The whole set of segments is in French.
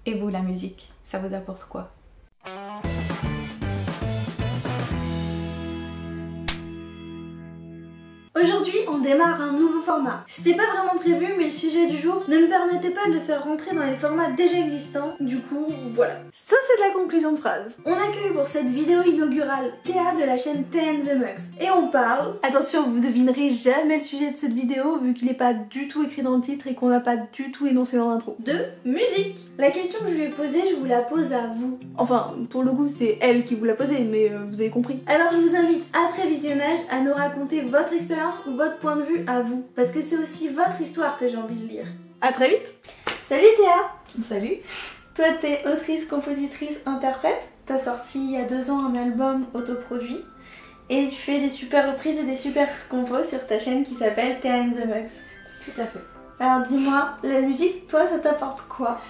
Et vous, la musique, ça vous apporte quoi? Aujourd'hui, on démarre un nouveau format. C'était pas vraiment prévu, mais le sujet du jour ne me permettait pas de le faire rentrer dans les formats déjà existants. Du coup, voilà. Ça, c'est de la conclusion de phrase. On accueille pour cette vidéo inaugurale Théa de la chaîne Thea and the Mugs. Et on parle... Attention, vous devinerez jamais le sujet de cette vidéo vu qu'il est pas du tout écrit dans le titre et qu'on n'a pas du tout énoncé dans l'intro. De musique. La question que je lui ai posée, je vous la pose à vous. Enfin, pour le coup, c'est elle qui vous l'a posée, mais vous avez compris. Alors je vous invite, après visionnage, à nous raconter votre expérience ou votre point de vue à vous, parce que c'est aussi votre histoire que j'ai envie de lire. À très vite. Salut Théa. Salut. Toi t'es autrice, compositrice, interprète. T'as sorti il y a 2 ans un album autoproduit et tu fais des super reprises et des super compos sur ta chaîne qui s'appelle Thea and the Mugs. Tout à fait. Alors dis-moi, la musique, toi ça t'apporte quoi?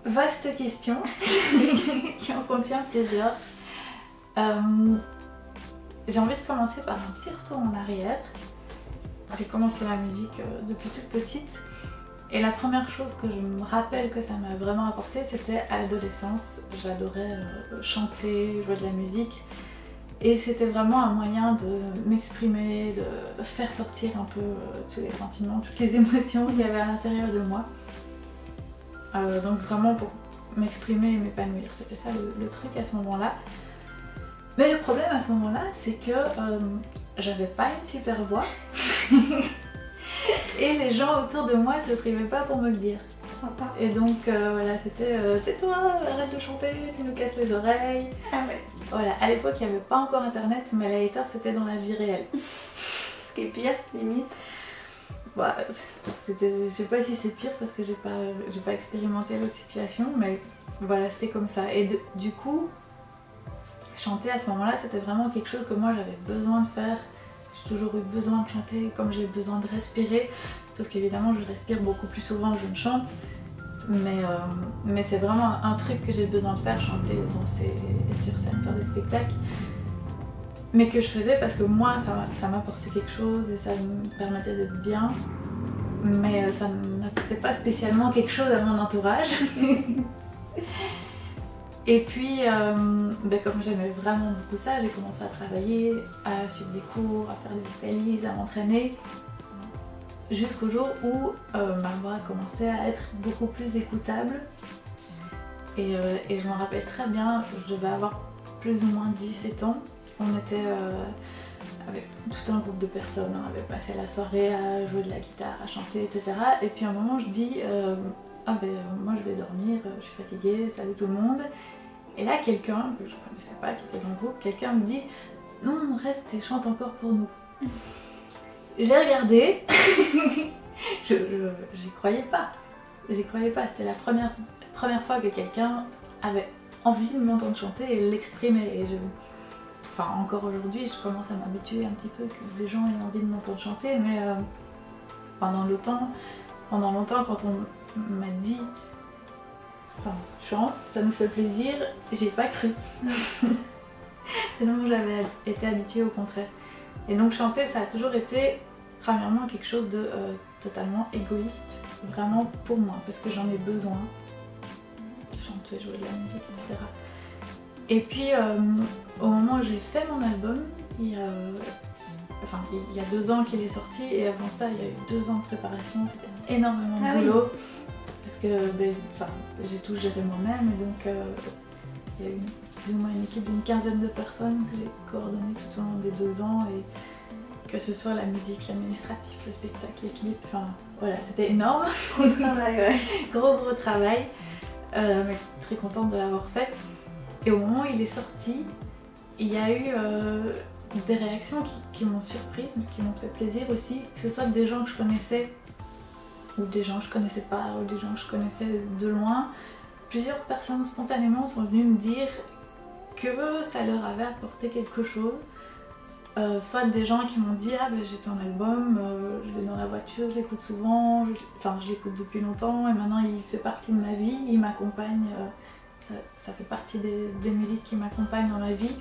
Vaste question qui en contient plusieurs. J'ai envie de commencer par un petit retour en arrière. J'ai commencé la musique depuis toute petite et la première chose que je me rappelle que ça m'a vraiment apporté, c'était à l'adolescence. J'adorais chanter, jouer de la musique et c'était vraiment un moyen de m'exprimer, de faire sortir un peu tous les sentiments, toutes les émotions qu'il y avait à l'intérieur de moi. Donc vraiment pour m'exprimer et m'épanouir, c'était ça le truc à ce moment-là. Mais le problème à ce moment-là, c'est que j'avais pas une super voix et les gens autour de moi se privaient pas pour me le dire. Sympa. Et donc voilà, c'était tais-toi, arrête de chanter, tu nous casses les oreilles. Ah ouais. Voilà, à l'époque il n'y avait pas encore internet, mais la hater c'était dans la vie réelle. Ce qui est pire, limite. Bah, je sais pas si c'est pire parce que j'ai pas expérimenté l'autre situation, mais voilà, c'était comme ça. Et du coup, chanter à ce moment-là, c'était vraiment quelque chose que moi j'avais besoin de faire. J'ai toujours eu besoin de chanter comme j'ai besoin de respirer, sauf qu'évidemment je respire beaucoup plus souvent que je ne chante. Mais c'est vraiment un truc que j'ai besoin de faire, chanter, danser, être sur scène, faire des spectacles. Mais que je faisais parce que moi ça m'apportait quelque chose et ça me permettait d'être bien. Mais ça n'apportait pas spécialement quelque chose à mon entourage. Et puis, comme j'aimais vraiment beaucoup ça, j'ai commencé à travailler, à suivre des cours, à faire des vocalises, à m'entraîner. Jusqu'au jour où ma voix a commencé à être beaucoup plus écoutable. Et je m'en rappelle très bien, je devais avoir plus ou moins 17 ans. On était avec tout un groupe de personnes, on avait passé la soirée à jouer de la guitare, à chanter, etc. Et puis à un moment je dis moi je vais dormir, je suis fatiguée, salut tout le monde. Et là quelqu'un, que je connaissais pas, qui était dans le groupe, quelqu'un me dit non reste et chante encore pour nous. J'ai regardé, j'y croyais pas, c'était la première fois que quelqu'un avait envie de m'entendre chanter et l'exprimer. Et enfin encore aujourd'hui je commence à m'habituer un petit peu que des gens aient envie de m'entendre chanter, mais pendant longtemps quand on m'a dit chante, ça nous fait plaisir, j'ai pas cru. Sinon j'avais été habituée au contraire. Et donc chanter ça a toujours été premièrement quelque chose de totalement égoïste, vraiment pour moi, parce que j'en ai besoin de chanter, jouer de la musique, etc. Et puis au moment où j'ai fait mon album, il y a 2 ans qu'il est sorti et avant ça il y a eu 2 ans de préparation, c'était énormément de boulot. Oui. Parce que j'ai tout géré moi-même et donc il y a eu plus ou moins une équipe d'une 15aine de personnes que j'ai coordonnées tout au long des 2 ans, et que ce soit la musique, l'administratif, le spectacle, les clips, enfin voilà, c'était énorme. Gros travail, ouais. Gros travail, mais très contente de l'avoir fait. Et au moment où il est sorti, il y a eu des réactions qui m'ont surprise, mais qui m'ont fait plaisir aussi, que ce soit des gens que je connaissais ou des gens que je connaissais pas, ou des gens que je connaissais de loin. Plusieurs personnes spontanément sont venues me dire que ça leur avait apporté quelque chose. Soit des gens qui m'ont dit « Ah ben j'ai ton album, je l'ai dans la voiture, je l'écoute souvent, je l'écoute depuis longtemps et maintenant il fait partie de ma vie, il m'accompagne, ça fait partie des musiques qui m'accompagnent dans ma vie. »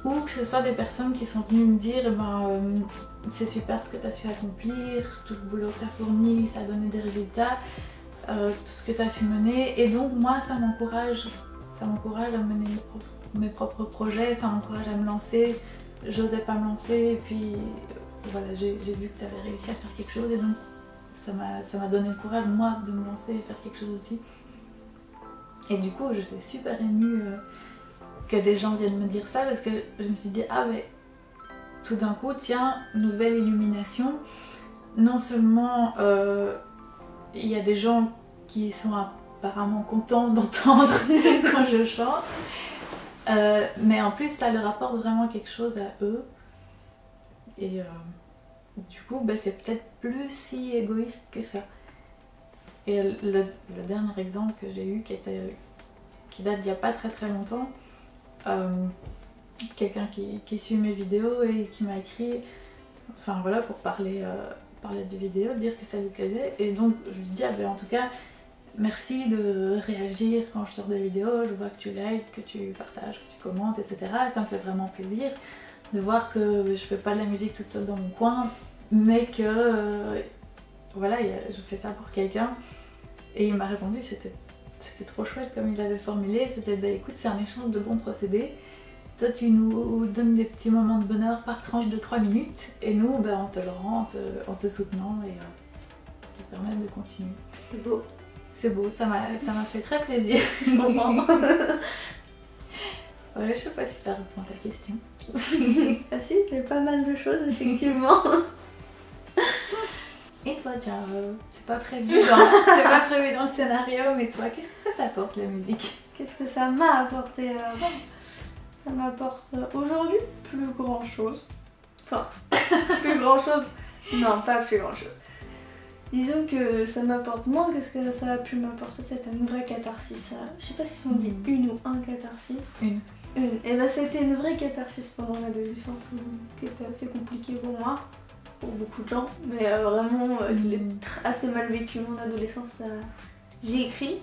Ou que ce soit des personnes qui sont venues me dire c'est super ce que tu as su accomplir, tout le boulot que tu as fourni, ça a donné des résultats. tout ce que tu as su mener. Et donc moi ça m'encourage à mener mes propres projets, ça m'encourage à me lancer. J'osais pas me lancer et puis voilà, j'ai vu que tu avais réussi à faire quelque chose et donc ça m'a donné le courage moi de me lancer et faire quelque chose aussi. Et du coup je suis super émue que des gens viennent me dire ça parce que je me suis dit ah mais tout d'un coup tiens, nouvelle illumination. Non seulement il y a des gens qui sont apparemment contents d'entendre quand je chante, mais en plus ça leur apporte vraiment quelque chose à eux. Et du coup c'est peut-être plus si égoïste que ça. Et le dernier exemple que j'ai eu qui date d'il n'y a pas très longtemps, quelqu'un qui suit mes vidéos et qui m'a écrit, enfin voilà, pour parler des vidéos, dire que ça lui plaisait. Et donc je lui dis en tout cas merci de réagir quand je sors des vidéos, je vois que tu likes, que tu partages, que tu commentes, etc. Ça me fait vraiment plaisir de voir que je fais pas de la musique toute seule dans mon coin, mais que voilà, je fais ça pour quelqu'un. Et il m'a répondu, c'était trop chouette comme il l'avait formulé, c'était écoute, c'est un échange de bons procédés. Toi tu nous donnes des petits moments de bonheur par tranche de 3 minutes et nous on te le rend en te soutenant et te permettre de continuer. C'est beau. C'est beau, ça m'a fait très plaisir. Je comprends. Ouais, je sais pas si ça répond à ta question. Ah si, il y a pas mal de choses effectivement. Et toi, tiens, c'est pas prévu dans le scénario, mais toi, qu'est-ce que ça t'apporte la musique? Qu'est-ce que ça m'a apporté? Ça m'apporte aujourd'hui plus grand chose. Enfin, plus grand chose. Non, pas plus grand chose. Disons que ça m'apporte moins que ce que ça a pu m'apporter, c'était une vraie catharsis. Je sais pas si on dit une ou un catharsis. Une. Et bah c'était une vraie catharsis pendant l'adolescence qui était assez compliquée pour moi, pour beaucoup de gens. Mais vraiment, je l'ai assez mal vécu mon adolescence. J'ai écrit,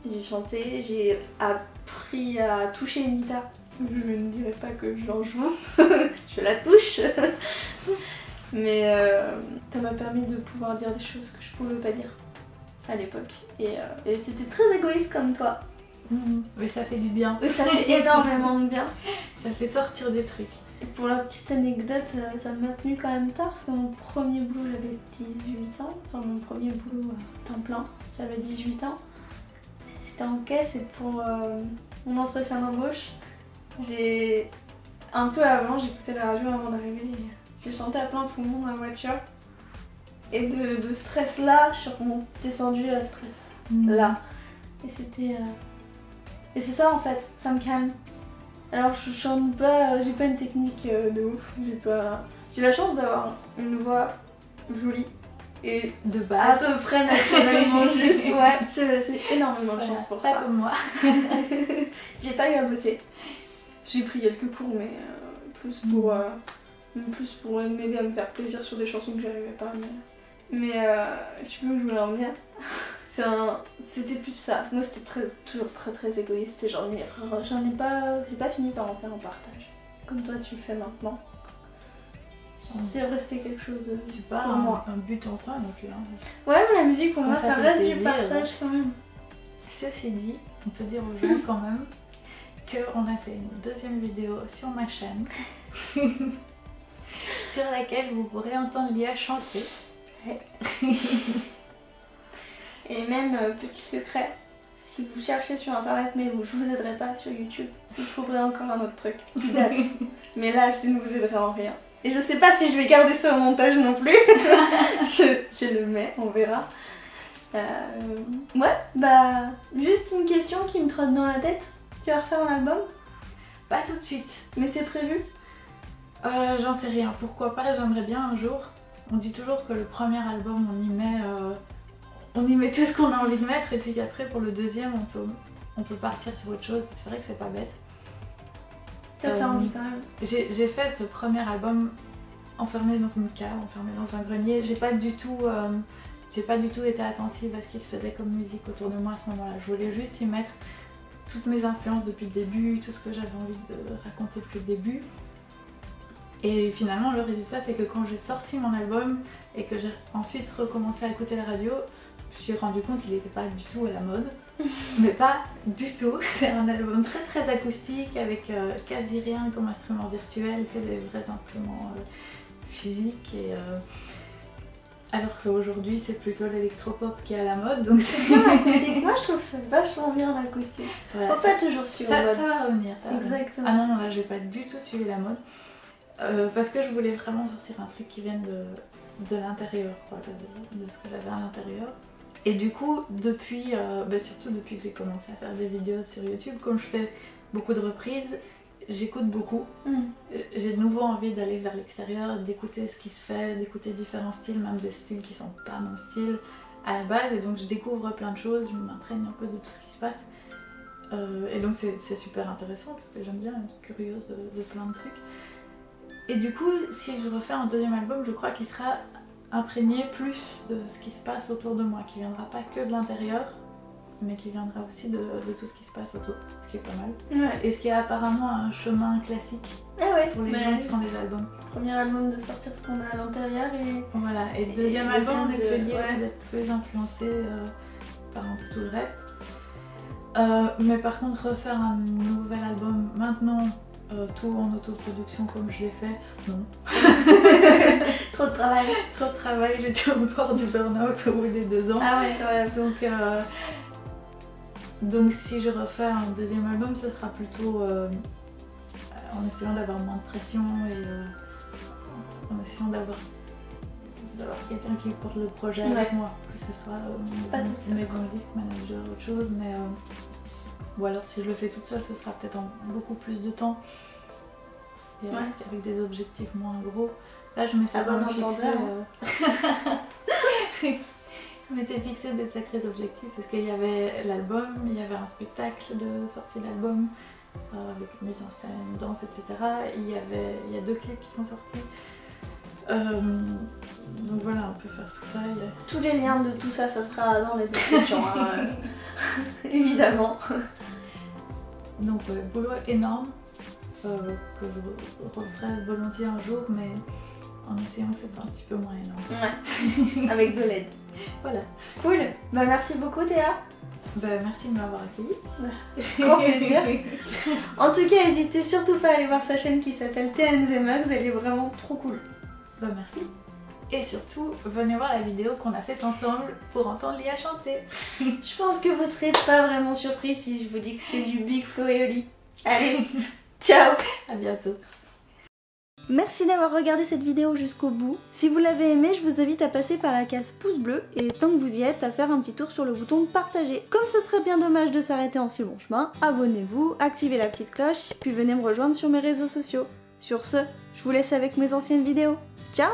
j'ai chanté, j'ai appris à toucher une guitare. Je ne dirais pas que j'en joue, je la touche. Mais ça m'a permis de pouvoir dire des choses que je pouvais pas dire à l'époque. Et c'était très égoïste comme toi. Mais ça fait du bien. Oui, ça fait énormément de bien. Ça fait sortir des trucs. Et pour la petite anecdote, ça m'a tenu quand même tard parce que mon premier boulot, j'avais 18 ans. Enfin, mon premier boulot à temps plein, j'avais 18 ans. J'étais en caisse et pour mon entretien d'embauche, un peu avant, j'écoutais la radio avant d'arriver. J'ai chanté à plein poumon dans la voiture. Et de stress là, je suis descendue à stress. Là. Et c'était... Et c'est ça en fait, ça me calme. Alors je chante pas, j'ai pas une technique de ouf. J'ai la chance d'avoir une voix jolie. Et de base. À peu près naturellement juste, ouais. C'est énormément de chance pour pas ça. Pas comme moi. J'ai pas eu à bosser. J'ai pris quelques cours, mais plus pour m'aider à me faire plaisir sur des chansons que j'arrivais pas. Mais je sais plus où je voulais en venir. C'était plus ça. Moi c'était toujours très égoïste et j'ai pas fini par en faire un partage. Comme toi tu le fais maintenant. C'est resté quelque chose de... C'est pas un but en soi non plus. Hein. Ouais, mais la musique pour moi ça reste plaisir, du partage quand même. Ceci dit, on peut dire aux gens quand même qu'on a fait une deuxième vidéo sur ma chaîne sur laquelle vous pourrez entendre Lia chanter. Ouais. Et même, petit secret, si vous cherchez sur internet, mais je vous aiderai pas sur YouTube, vous trouverez encore un autre truc qui date. Mais là, je ne vous aiderai en rien. Et je sais pas si je vais garder ça au montage non plus. je le mets, on verra. Ouais, bah, juste une question qui me trotte dans la tête. Tu vas refaire un album? Pas tout de suite. Mais c'est prévu? J'en sais rien. Pourquoi pas, j'aimerais bien un jour. On dit toujours que le premier album, on y met tout ce qu'on a envie de mettre et puis qu'après pour le deuxième on peut partir sur autre chose. C'est vrai que c'est pas bête. T'as envie quand même. J'ai fait ce premier album enfermé dans une cave, enfermé dans un grenier. J'ai pas du tout été attentive à ce qui se faisait comme musique autour de moi à ce moment-là. Je voulais juste y mettre toutes mes influences depuis le début, tout ce que j'avais envie de raconter depuis le début. Et finalement le résultat c'est que quand j'ai sorti mon album et que j'ai ensuite recommencé à écouter la radio, je me me suis rendu compte qu'il n'était pas du tout à la mode. Mais pas du tout. C'est un album très très acoustique avec quasi rien comme instrument virtuel, que des vrais instruments physiques. Alors qu'aujourd'hui c'est plutôt l'électropop qui est à la mode, donc c'est bien l'acoustique. Moi je trouve que c'est vachement bien l'acoustique. Voilà, faut pas toujours suivre la mode. Ça va revenir. Exactement. Ah non, là j'ai pas du tout suivi la mode. Parce que je voulais vraiment sortir un truc qui vienne de l'intérieur, de ce que j'avais à l'intérieur. Et du coup, depuis, surtout depuis que j'ai commencé à faire des vidéos sur YouTube, comme je fais beaucoup de reprises, j'écoute beaucoup. J'ai de nouveau envie d'aller vers l'extérieur, d'écouter ce qui se fait, d'écouter différents styles, même des styles qui sont pas mon style à la base. Et donc je découvre plein de choses, je m'imprègne un peu de tout ce qui se passe. Et donc c'est super intéressant parce que j'aime bien être curieuse de plein de trucs. Et du coup, si je refais un deuxième album, je crois qu'il sera imprégné plus de ce qui se passe autour de moi, qui viendra pas que de l'intérieur, mais qui viendra aussi de tout ce qui se passe autour, ce qui est pas mal. Ouais. Et ce qui est apparemment un chemin classique pour les gens qui font des albums. Premier album de sortir ce qu'on a à l'intérieur et... Voilà, et deuxième album d'être d'être plus influencé par un peu tout le reste. Mais par contre, refaire un nouvel album maintenant, tout en autoproduction comme je l'ai fait, non. Trop de travail. Trop de travail, j'étais au bord du burn-out au bout des 2 ans. Ah ouais. Donc si je refais un deuxième album, ce sera plutôt en essayant d'avoir moins de pression et en essayant d'avoir quelqu'un qui porte le projet avec moi, que ce soit maison de disque, manager, autre chose, mais ou alors si je le fais toute seule, ce sera peut-être en beaucoup plus de temps et avec des objectifs moins gros. Là je m'étais fixé des sacrés objectifs parce qu'il y avait l'album, il y avait un spectacle de sortie d'album avec une mise en scène, danse, etc. Il y a 2 clips qui sont sortis. Donc voilà, on peut faire tout ça. Tous les liens de tout ça, ça sera dans les descriptions, évidemment. Donc boulot énorme que je referai volontiers un jour, mais en essayant que ce soit un petit peu moins énorme. Ouais, avec de l'aide. Voilà. Cool. Bah merci beaucoup Théa. Bah merci de m'avoir accueillie. Grand plaisir. En tout cas, n'hésitez surtout pas à aller voir sa chaîne qui s'appelle Thea and the Mugs, elle est vraiment trop cool. Bah merci. Et surtout, venez voir la vidéo qu'on a faite ensemble pour entendre Lia chanter. Je pense que vous serez pas vraiment surpris si je vous dis que c'est du Big Flo et Oli. Allez, ciao. À bientôt. Merci d'avoir regardé cette vidéo jusqu'au bout. Si vous l'avez aimée, je vous invite à passer par la case pouce bleu et tant que vous y êtes, à faire un petit tour sur le bouton partager. Comme ce serait bien dommage de s'arrêter en si bon chemin, abonnez-vous, activez la petite cloche, puis venez me rejoindre sur mes réseaux sociaux. Sur ce, je vous laisse avec mes anciennes vidéos. Ciao!